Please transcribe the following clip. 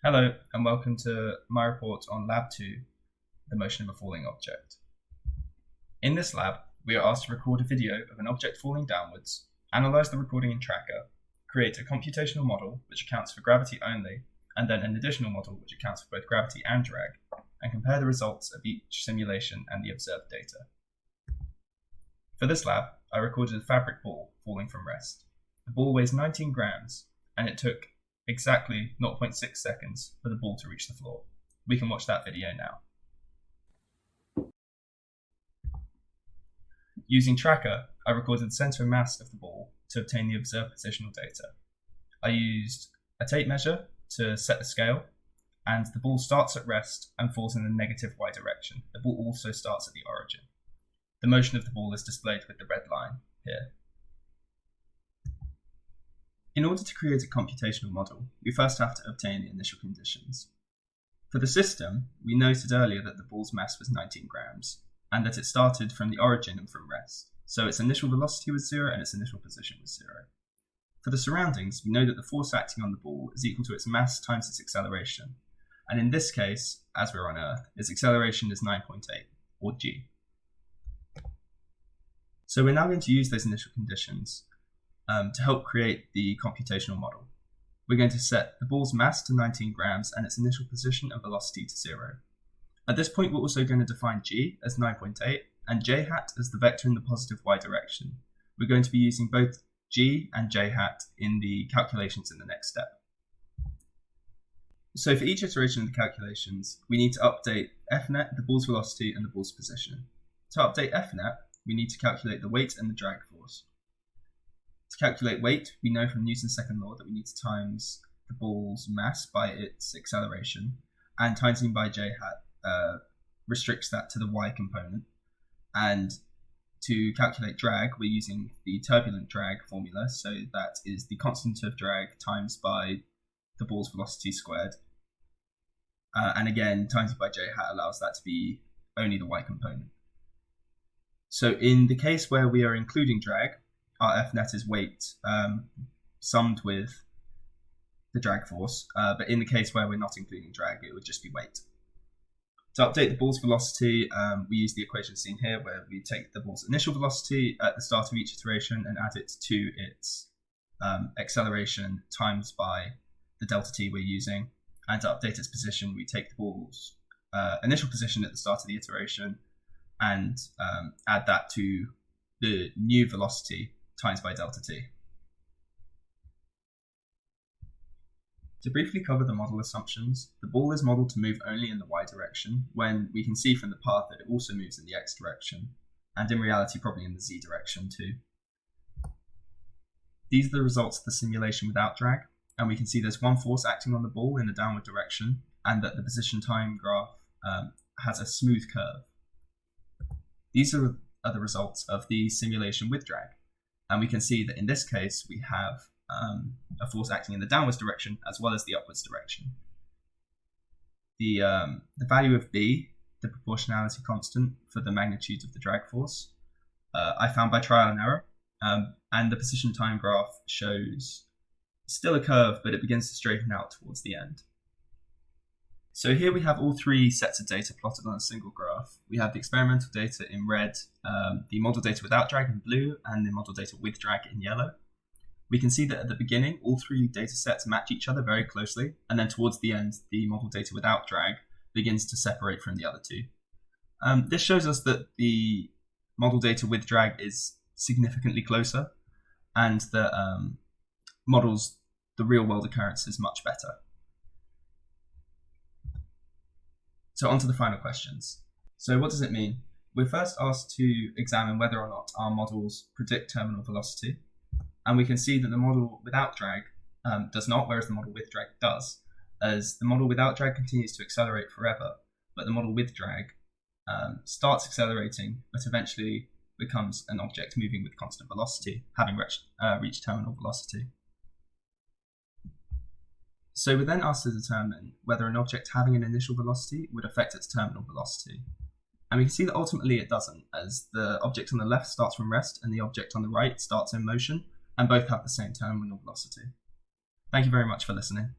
Hello and welcome to my report on Lab 2, the motion of a falling object. In this lab, we are asked to record a video of an object falling downwards, analyse the recording in Tracker, create a computational model which accounts for gravity only, and then an additional model which accounts for both gravity and drag, and compare the results of each simulation and the observed data. For this lab, I recorded a fabric ball falling from rest. The ball weighs 19 grams, and it took exactly 0.6 seconds for the ball to reach the floor. We can watch that video now. Using Tracker, I recorded the centre of mass of the ball to obtain the observed positional data. I used a tape measure to set the scale, and the ball starts at rest and falls in the negative y direction. The ball also starts at the origin. The motion of the ball is displayed with the red line here. In order to create a computational model, we first have to obtain the initial conditions. For the system, we noted earlier that the ball's mass was 19 grams, and that it started from the origin and from rest, so its initial velocity was 0 and its initial position was 0. For the surroundings, we know that the force acting on the ball is equal to its mass times its acceleration, and in this case, as we're on Earth, its acceleration is 9.8, or g. So we're now going to use those initial conditions to help create the computational model. We're going to set the ball's mass to 19 grams and its initial position and velocity to 0. At this point, we're also going to define g as 9.8 and j hat as the vector in the positive y direction. We're going to be using both g and j hat in the calculations in the next step. So for each iteration of the calculations, we need to update fnet, the ball's velocity, and the ball's position. To update fnet, we need to calculate the weight and the drag force. To calculate weight, we know from Newton's second law that we need to times the ball's mass by its acceleration, and timesing by j hat restricts that to the y component. And to calculate drag, we're using the turbulent drag formula, so that is the constant of drag times by the ball's velocity squared. And again, timesing by j hat allows that to be only the y component. So in the case where we are including drag, our fnet is weight summed with the drag force, but in the case where we're not including drag, it would just be weight. To update the ball's velocity, we use the equation seen here, where we take the ball's initial velocity at the start of each iteration and add it to its acceleration times by the delta t we're using. And to update its position, we take the ball's initial position at the start of the iteration and add that to the new velocity times by delta t. To briefly cover the model assumptions, the ball is modelled to move only in the y direction, when we can see from the path that it also moves in the x direction, and in reality probably in the z direction too. These are the results of the simulation without drag, and we can see there's one force acting on the ball in the downward direction, and that the position time graph has a smooth curve. These are the results of the simulation with drag. And we can see that in this case, we have a force acting in the downwards direction as well as the upwards direction. The value of B, the proportionality constant for the magnitude of the drag force, I found by trial and error. And the position time graph shows still a curve, but it begins to straighten out towards the end. So here we have all three sets of data plotted on a single graph. We have the experimental data in red, the model data without drag in blue, and the model data with drag in yellow. We can see that at the beginning, all three data sets match each other very closely, and then towards the end, the model data without drag begins to separate from the other two. This shows us that the model data with drag is significantly closer, and that models the real-world occurrence is much better. So on to the final questions. So what does it mean? We're first asked to examine whether or not our models predict terminal velocity. And we can see that the model without drag does not, whereas the model with drag does, as the model without drag continues to accelerate forever, but the model with drag starts accelerating, but eventually becomes an object moving with constant velocity, having reached terminal velocity. So we're then asked to determine whether an object having an initial velocity would affect its terminal velocity. And we can see that ultimately it doesn't, as the object on the left starts from rest and the object on the right starts in motion, and both have the same terminal velocity. Thank you very much for listening.